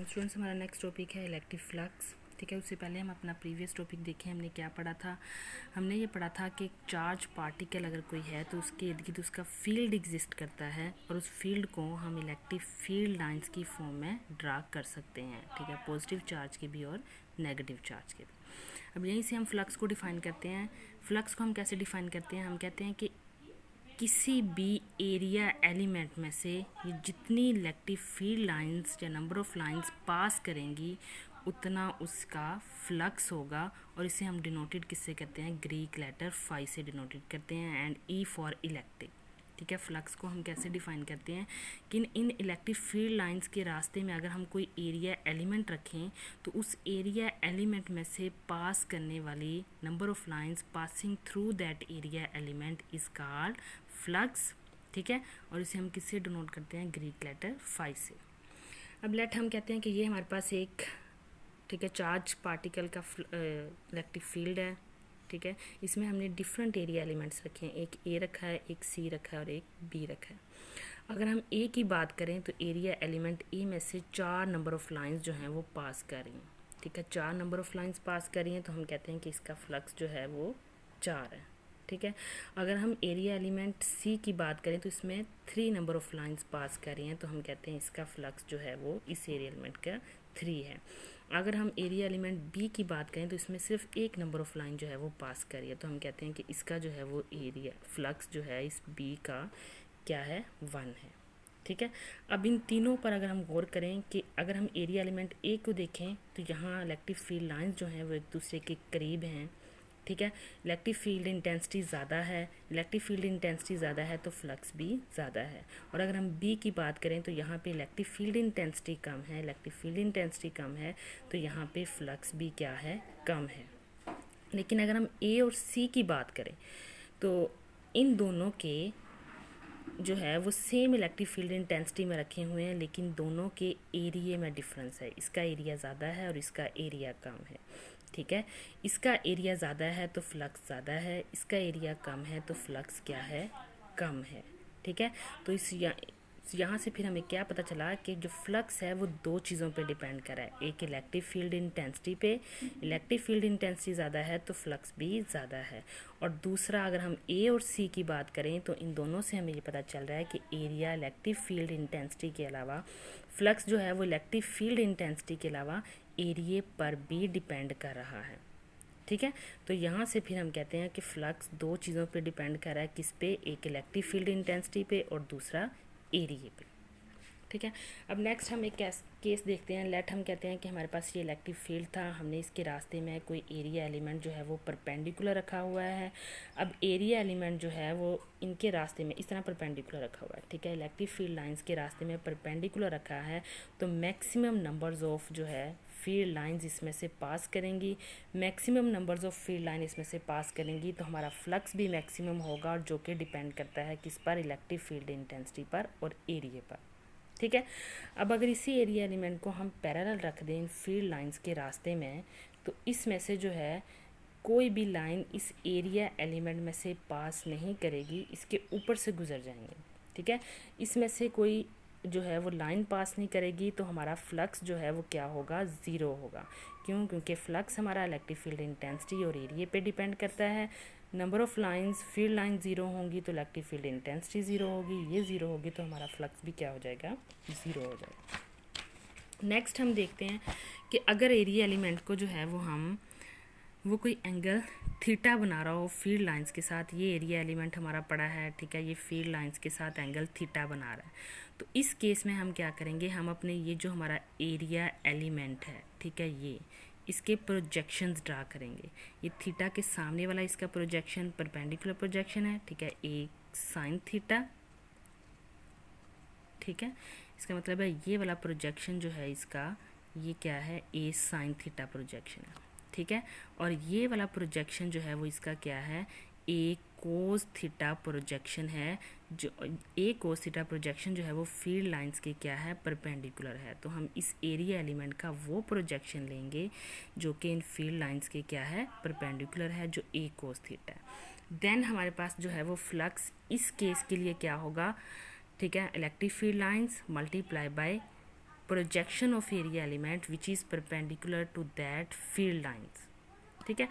Students, हमारा next topic है electric flux. ठीक है, उससे पहले हम अपना प्रीवियस टॉपिक देखें। हमने क्या पढ़ा था? हमने ये पढ़ा था कि एक चार्ज पार्टिकल अगर कोई है तो उसके इर्द गिर्द उसका फील्ड एग्जिस्ट करता है और उस फील्ड को हम इलेक्ट्रिक फील्ड लाइंस की फॉर्म में ड्रा कर सकते हैं। ठीक है, पॉजिटिव चार्ज के भी और नेगेटिव चार्ज के भी। अब यहीं से हम फ्लक्स को डिफ़ाइन करते हैं। फ्लक्स को हम कैसे डिफ़ाइन करते हैं? हम कहते हैं कि किसी भी एरिया एलिमेंट में से ये जितनी इलेक्ट्रिक फील्ड लाइंस या नंबर ऑफ लाइंस पास करेंगी उतना उसका फ्लक्स होगा। और इसे हम डिनोटेड किससे करते हैं? ग्रीक लेटर फाई से डिनोटेड करते हैं, एंड ई फॉर इलेक्ट्रिक। ठीक है, फ्लक्स को हम कैसे डिफ़ाइन करते हैं कि इन इलेक्ट्रिक फील्ड लाइंस के रास्ते में अगर हम कोई एरिया एलिमेंट रखें तो उस एरिया एलिमेंट में से पास करने वाली number of lines passing through that area element is called flux. ठीक है, और इसे हम किससे डिनोट करते हैं? ग्रीक लेटर फाई से। अब लेट हम कहते हैं कि ये हमारे पास एक ठीक है चार्ज पार्टिकल का इलेक्ट्रिक फील्ड है। ठीक है, इसमें हमने डिफरेंट एरिया एलिमेंट्स रखे हैं। एक ए रखा है, एक सी रखा है और एक बी रखा है। अगर हम ए की बात करें तो एरिया एलिमेंट ए में से 4 नंबर ऑफ लाइंस जो हैं वो पास कर रही हैं। ठीक है, 4 नंबर ऑफ लाइंस पास कर रही हैं तो हम कहते हैं कि इसका फ्लक्स जो है वो 4 है। ठीक है, अगर हम एरिया एलिमेंट सी की बात करें तो इसमें 3 नंबर ऑफ लाइंस पास कर रही हैं तो हम कहते हैं इसका फ्लक्स जो है वो इस एरिया एलिमेंट का 3 है। अगर हम एरिया एलिमेंट बी की बात करें तो इसमें सिर्फ 1 नंबर ऑफ लाइन जो है वो पास कर रही है तो हम कहते हैं कि इसका जो है वो एरिया फ्लक्स जो है इस बी का क्या है? 1 है। ठीक है, अब इन तीनों पर अगर हम गौर करें कि अगर हम एरिया एलिमेंट ए को देखें तो यहाँ इलेक्ट्रिक फील्ड लाइंस जो हैं वो एक दूसरे के करीब हैं। ठीक है, इलेक्ट्रिक फील्ड इंटेंसिटी ज़्यादा है। इलेक्ट्रिक फील्ड इंटेंसिटी ज़्यादा है तो फ्लक्स भी ज़्यादा है। और अगर हम बी की बात करें तो यहाँ पे इलेक्ट्रिक फील्ड इंटेंसिटी कम है। इलेक्ट्रिक फील्ड इंटेंसिटी कम है तो यहाँ पे फ्लक्स भी क्या है? कम है। लेकिन अगर हम ए और सी की बात करें तो इन दोनों के जो है वो सेम इलेक्ट्रिक फील्ड इंटेंसिटी में रखे हुए हैं, लेकिन दोनों के एरिया में डिफरेंस है। इसका एरिया ज़्यादा है और इसका एरिया कम है। ठीक है, इसका एरिया ज़्यादा है तो फ्लक्स ज़्यादा है, इसका एरिया कम है तो फ्लक्स क्या है? कम है। ठीक है, तो यहाँ से फिर हमें क्या पता चला कि जो फ्लक्स है वो 2 चीज़ों पे डिपेंड कर रहा है। एक इलेक्ट्रिक फील्ड इंटेंसिटी पे, इलेक्ट्रिक फील्ड इंटेंसिटी ज़्यादा है तो फ्लक्स भी ज़्यादा है। और दूसरा अगर हम ए और सी की बात करें तो इन दोनों से हमें ये पता चल रहा है कि एरिया इलेक्ट्रिक फील्ड इंटेंसिटी के अलावा फ्लक्स जो है वो इलेक्ट्रिक फील्ड इंटेंसिटी के अलावा एरिया पर भी डिपेंड कर रहा है। ठीक है, तो यहाँ से फिर हम कहते हैं कि फ्लक्स 2 चीज़ों पे डिपेंड कर रहा है। किस पे? एक इलेक्ट्रिक फील्ड इंटेंसिटी पे और दूसरा एरिया पे। ठीक है, अब नेक्स्ट हम एक केस देखते हैं। लेट हम कहते हैं कि हमारे पास ये इलेक्ट्रिक फील्ड था, हमने इसके रास्ते में कोई एरिया एलिमेंट जो है वो परपेंडिकुलर रखा हुआ है। अब एरिया एलिमेंट जो है वो इनके रास्ते में इस तरह परपेंडिकुलर रखा हुआ है। ठीक है, इलेक्ट्रिक फील्ड लाइंस के रास्ते में परपेंडिकुलर रखा है तो मैक्सिमम नंबर्स ऑफ जो है फील्ड लाइंस इसमें से पास करेंगी। Maximum numbers of field line इसमें से पास करेंगी तो हमारा फ्लक्स भी मैक्सिमम होगा, और जो कि डिपेंड करता है किस पर? इलेक्ट्रिक फील्ड इंटेंसिटी पर और एरिया पर। ठीक है, अब अगर इसी एरिया एलिमेंट को हम पैरेलल रख दें फील्ड लाइंस के रास्ते में तो इसमें से जो है कोई भी लाइन इस एरिया एलिमेंट में से पास नहीं करेगी, इसके ऊपर से गुजर जाएंगे। ठीक है, इसमें से कोई जो है वो लाइन पास नहीं करेगी तो हमारा फ्लक्स जो है वो क्या होगा? 0 होगा। क्यों? क्योंकि फ्लक्स हमारा इलेक्ट्रिक फील्ड इंटेंसिटी और एरिया पे डिपेंड करता है। Number of lines field line 0 होंगी तो इलेक्ट्रिक फील्ड इंटेंसिटी 0 होगी, ये 0 होगी तो हमारा फ्लक्स भी क्या हो जाएगा? 0 हो जाएगा। नेक्स्ट हम देखते हैं कि अगर एरिया एलिमेंट को जो है वो कोई एंगल थीटा बना रहा हो फील्ड लाइंस के साथ। ये एरिया एलिमेंट हमारा पड़ा है। ठीक है, ये फील्ड लाइंस के साथ एंगल थीटा बना रहा है तो इस केस में हम क्या करेंगे? हम अपने ये जो हमारा एरिया एलिमेंट है, ठीक है, ये इसके प्रोजेक्शंस ड्रा करेंगे। ये थीटा के सामने वाला इसका प्रोजेक्शन परपेंडिकुलर प्रोजेक्शन है। ठीक है, एक साइन थीटा। ठीक है, इसका मतलब है ये वाला प्रोजेक्शन जो है इसका ये क्या है? ए साइन थीटा प्रोजेक्शन है। ठीक है, और ये वाला प्रोजेक्शन जो है वो इसका क्या है? ए कोस थीटा प्रोजेक्शन है। जो ए कोस थीटा प्रोजेक्शन जो है वो फील्ड लाइंस के क्या है? परपेंडिकुलर है। तो हम इस एरिया एलिमेंट का वो प्रोजेक्शन लेंगे जो कि इन फील्ड लाइंस के क्या है? परपेंडिकुलर है, जो ए कोस थीटा है। देन हमारे पास जो है वो फ्लक्स इस केस के लिए क्या होगा? ठीक है, electric field lines multiply by projection of area element which is perpendicular to that field lines. ठीक है,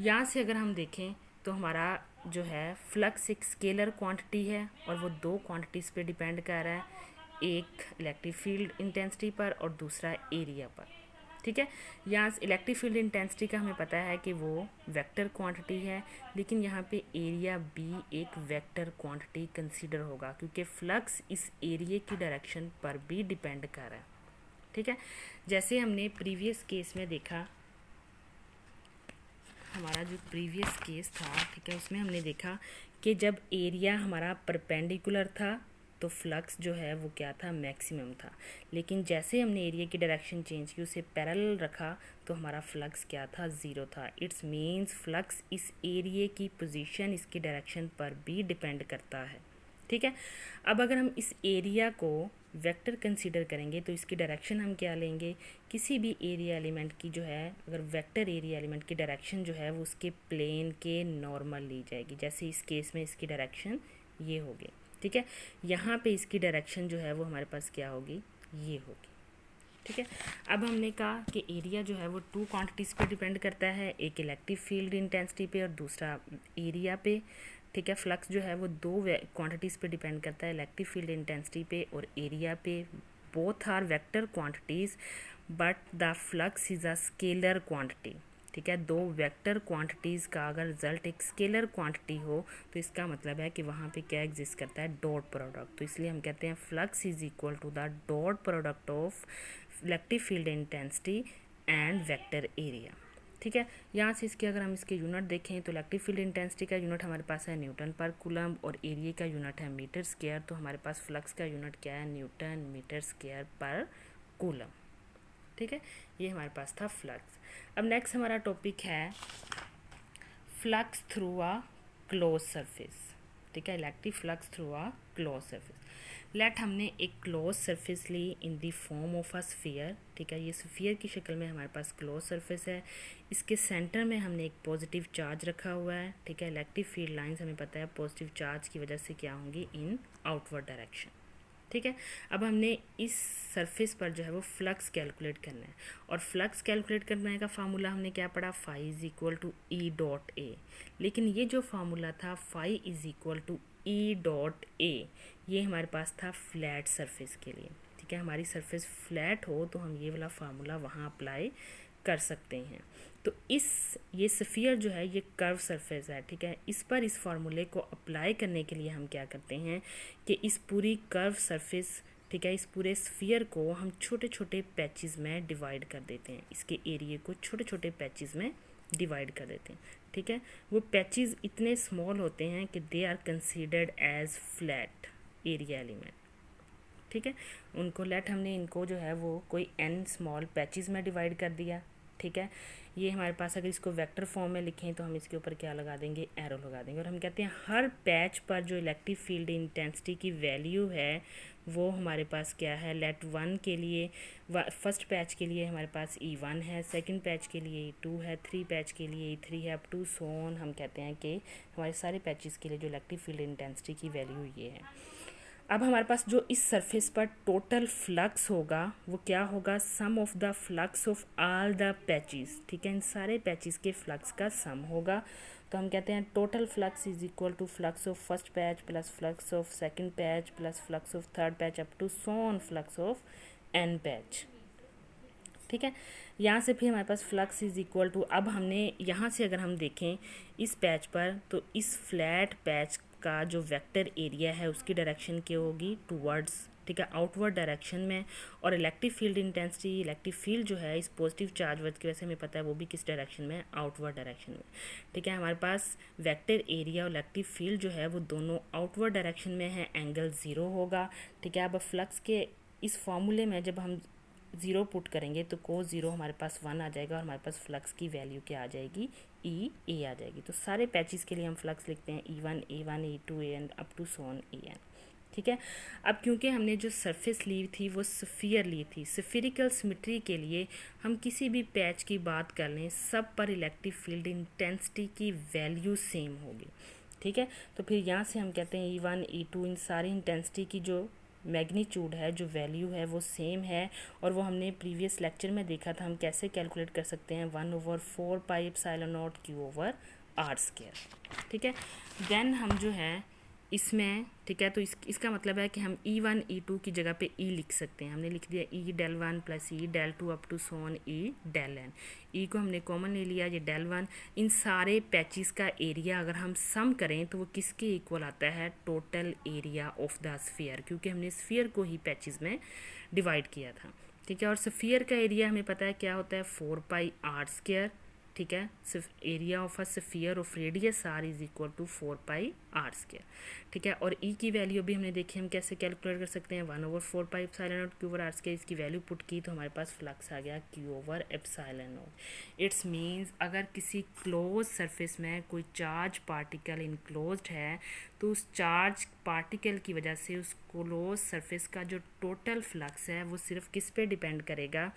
यहाँ से अगर हम देखें तो हमारा जो है फ्लक्स एक स्केलर क्वांटिटी है और वो दो क्वांटिटीज़ पे डिपेंड कर रहा है, एक इलेक्ट्रिक फील्ड इंटेंसिटी पर और दूसरा एरिया पर। ठीक है, यहाँ से इलेक्ट्रिक फील्ड इंटेंसिटी का हमें पता है कि वो वेक्टर क्वांटिटी है, लेकिन यहाँ पे एरिया बी एक वेक्टर क्वांटिटी कंसीडर होगा क्योंकि फ्लक्स इस एरिया की डायरेक्शन पर भी डिपेंड कर रहा है। ठीक है, जैसे हमने प्रीवियस केस में देखा, हमारा जो प्रीवियस केस था, ठीक है, उसमें हमने देखा कि जब एरिया हमारा परपेंडिकुलर था तो फ्लक्स जो है वो क्या था, मैक्सिमम था। लेकिन जैसे हमने एरिया की डायरेक्शन चेंज की, उसे पैरेलल रखा, तो हमारा फ्लक्स क्या था, ज़ीरो था। इट्स मीन्स फ्लक्स इस एरिया की पोजीशन, इसकी डायरेक्शन पर भी डिपेंड करता है। ठीक है, अब अगर हम इस एरिया को वेक्टर कंसीडर करेंगे तो इसकी डायरेक्शन हम क्या लेंगे, किसी भी एरिया एलिमेंट की जो है, अगर वेक्टर एरिया एलिमेंट की डायरेक्शन जो है वो उसके प्लेन के नॉर्मल ली जाएगी। जैसे इस केस में इसकी डायरेक्शन ये होगी। ठीक है, यहाँ पे इसकी डायरेक्शन जो है वो हमारे पास क्या होगी, ये होगी। ठीक है, अब हमने कहा कि एरिया जो है वो टू क्वांटिटीज़ पे डिपेंड करता है, एक इलेक्ट्रिक फील्ड इंटेंसिटी पे और दूसरा एरिया पे। ठीक है, फ्लक्स जो है वो दो क्वांटिटीज़ पे डिपेंड करता है, इलेक्ट्रिक फील्ड इंटेंसिटी पे और एरिया पे। Both are vector quantities but the flux is a scalar quantity. ठीक है, दो वेक्टर क्वांटिटीज़ का अगर रिजल्ट एक स्केलर क्वांटिटी हो तो इसका मतलब है कि वहाँ पे क्या एग्जिस्ट करता है, डॉट प्रोडक्ट। तो इसलिए हम कहते हैं flux is equal to the dot product of electric field intensity and vector area. ठीक है, यहाँ से इसके अगर हम इसके यूनिट देखें तो इलेक्ट्रिक फील्ड इंटेंसिटी का यूनिट हमारे पास है न्यूटन पर कूलम और एरिया का यूनिट है मीटर स्क्वायर। तो हमारे पास फ्लक्स का यूनिट क्या है, न्यूटन मीटर स्क्वायर पर कूलम। ठीक है, ये हमारे पास था फ्लक्स। अब नेक्स्ट हमारा टॉपिक है flux through a close surface. ठीक है, electric flux through a close surface. Let हमने एक क्लोज सरफेस ली in the form of a sphere. ठीक है, ये स्फीयर की शक्ल में हमारे पास क्लोज सरफेस है। इसके सेंटर में हमने एक पॉजिटिव चार्ज रखा हुआ है। ठीक है, इलेक्ट्रिक फील्ड लाइंस हमें पता है पॉजिटिव चार्ज की वजह से क्या होंगी, इन आउटवर्ड डायरेक्शन। ठीक है, अब हमने इस सरफेस पर जो है वो फ्लक्स कैलकुलेट करना है और फ्लक्स कैलकुलेट करने का फार्मूला हमने क्या पढ़ा, phi is equal to E dot A. लेकिन ये जो फार्मूला था phi is equal to E dot A, ये हमारे पास था फ्लैट सरफेस के लिए। ठीक है, हमारी सरफेस फ्लैट हो तो हम ये वाला फार्मूला वहाँ अप्लाई कर सकते हैं। तो ये स्फीयर जो है ये कर्व सरफेस है। ठीक है, इस पर इस फार्मूले को अप्लाई करने के लिए हम क्या करते हैं कि इस पूरी कर्व सरफेस, ठीक है, इस पूरे स्फीयर को हम छोटे छोटे पैचेस में डिवाइड कर देते हैं। इसके एरिया को छोटे छोटे पैचेस में डिवाइड कर देते हैं। ठीक है, वो पैचेस इतने स्मॉल होते हैं कि they are considered as flat area element. ठीक है, उनको हमने इनको जो है वो कोई n स्मॉल पैचेस में डिवाइड कर दिया। ठीक है, ये हमारे पास अगर इसको वेक्टर फॉर्म में लिखें तो हम इसके ऊपर क्या लगा देंगे, एरो लगा देंगे और हम कहते हैं हर पैच पर जो इलेक्ट्रिक फील्ड इंटेंसिटी की वैल्यू है वो हमारे पास क्या है, लेट 1 के लिए फर्स्ट पैच के लिए हमारे पास E1 है, सेकंड पैच के लिए E2 है, 3 पैच के लिए E3 है, अप टू सो ऑन। हम कहते हैं कि हमारे सारे पैचेस के लिए जो इलेक्ट्रिक फील्ड इंटेंसिटी की वैल्यू ये है। अब हमारे पास जो इस सरफेस पर टोटल फ्लक्स होगा वो क्या होगा, sum of the flux of all the patches. ठीक है, इन सारे पैचेस के फ्लक्स का सम होगा। तो हम कहते हैं total flux is equal to flux of first patch plus flux of second patch plus flux of third patch up to so on flux of n patch. ठीक है, यहाँ से फिर हमारे पास फ्लक्स इज इक्वल टू, अब हमने यहाँ से अगर हम देखें इस पैच पर तो इस फ्लैट पैच का जो वेक्टर एरिया है उसकी डायरेक्शन क्या होगी, टूवर्ड्स, ठीक है, आउटवर्ड डायरेक्शन में। और electric field intensity, electric field जो है इस पॉजिटिव चार्ज वर्ड की वजह से हमें पता है वो भी किस डायरेक्शन में, आउटवर्ड डायरेक्शन में। ठीक है, हमारे पास वेक्टर एरिया और इलेक्ट्रिक फील्ड जो है वो दोनों आउटवर्ड डायरेक्शन में है, एंगल 0 होगा। ठीक है, अब फ्लक्स के इस फॉर्मूले में जब हम 0 पुट करेंगे तो कोस 0 हमारे पास 1 आ जाएगा और हमारे पास फ्लक्स की वैल्यू क्या आ जाएगी, ई ए आ जाएगी। तो सारे पैचेस के लिए हम फ्लक्स लिखते हैं E1 A1 A2 AN up to so on AN। ठीक है, अब क्योंकि हमने जो सरफेस ली थी वो स्फीयर ली थी, स्फीरिकल सिमेट्री के लिए हम किसी भी पैच की बात कर लें सब पर इलेक्ट्रिक फील्ड इंटेंसिटी की वैल्यू सेम होगी। ठीक है, तो फिर यहाँ से हम कहते हैं E1 E2 इन सारी इंटेंसिटी की जो मैग्नीट्यूड है, जो वैल्यू है वो सेम है, और वो हमने प्रीवियस लेक्चर में देखा था हम कैसे कैलकुलेट कर सकते हैं, 1/4 pi epsilon naught q over r square. ठीक है, देन हम जो है इसमें, ठीक है, तो इसका मतलब है कि हम E1 E2 की जगह पे E लिख सकते हैं। हमने लिख दिया E del 1 plus E del 2 up to so on E del n। E को हमने कॉमन ले लिया, ये del 1। इन सारे पैचेस का एरिया अगर हम सम करें तो वो किसके इक्वल आता है, total area of the sphere, क्योंकि हमने स्फीयर को ही पैचेस में डिवाइड किया था। ठीक है, और स्फीयर का एरिया हमें पता है क्या होता है, 4 पाई आर स्क्वायर। ठीक है, सिर्फ area of a sphere of radius r is equal to 4 pi r square. ठीक है, और ई की वैल्यू भी हमने देखी, हम कैसे कैलकुलेट कर सकते हैं, 1/4 pi epsilon naught q over r square. इसकी वैल्यू पुट की तो हमारे पास फ्लक्स आ गया q over epsilon naught. It's means अगर किसी क्लोज सरफेस में कोई चार्ज पार्टिकल इनक्लोज्ड है तो उस चार्ज पार्टिकल की वजह से उस क्लोज सरफेस का जो टोटल फ्लक्स है वो सिर्फ किस पे डिपेंड करेगा,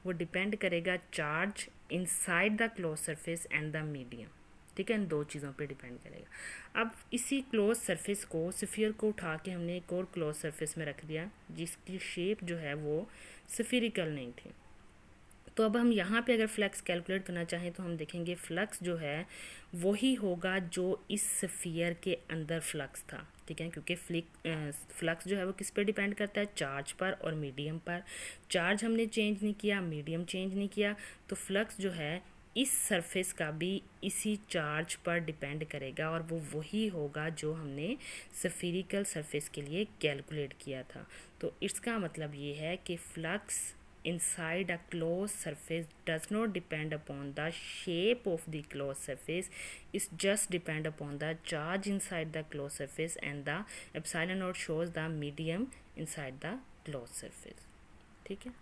वो डिपेंड करेगा charge inside the close surface and the medium. ठीक है, इन दो चीज़ों पे डिपेंड करेगा। अब इसी क्लोज सरफेस को, स्फीयर को उठा के हमने एक और क्लोज सरफेस में रख दिया जिसकी शेप जो है वो स्फीरिकल नहीं थी। तो अब हम यहाँ पे अगर फ्लक्स कैलकुलेट करना चाहें तो हम देखेंगे फ्लक्स जो है वही होगा जो इस स्फीयर के अंदर फ्लक्स था। ठीक है, क्योंकि फ्लक्स जो है वो किस पे डिपेंड करता है, चार्ज पर और मीडियम पर। चार्ज हमने चेंज नहीं किया, मीडियम चेंज नहीं किया, तो फ्लक्स जो है इस सरफेस का भी इसी चार्ज पर डिपेंड करेगा, और वो वही होगा जो हमने स्फीरिकल सरफेस के लिए कैलकुलेट किया था। तो इसका मतलब ये है कि flux inside a closed surface does not depend upon the shape of the closed surface, it just depend upon the charge inside the closed surface, and the epsilon naught shows the medium inside the closed surface। ठीक है।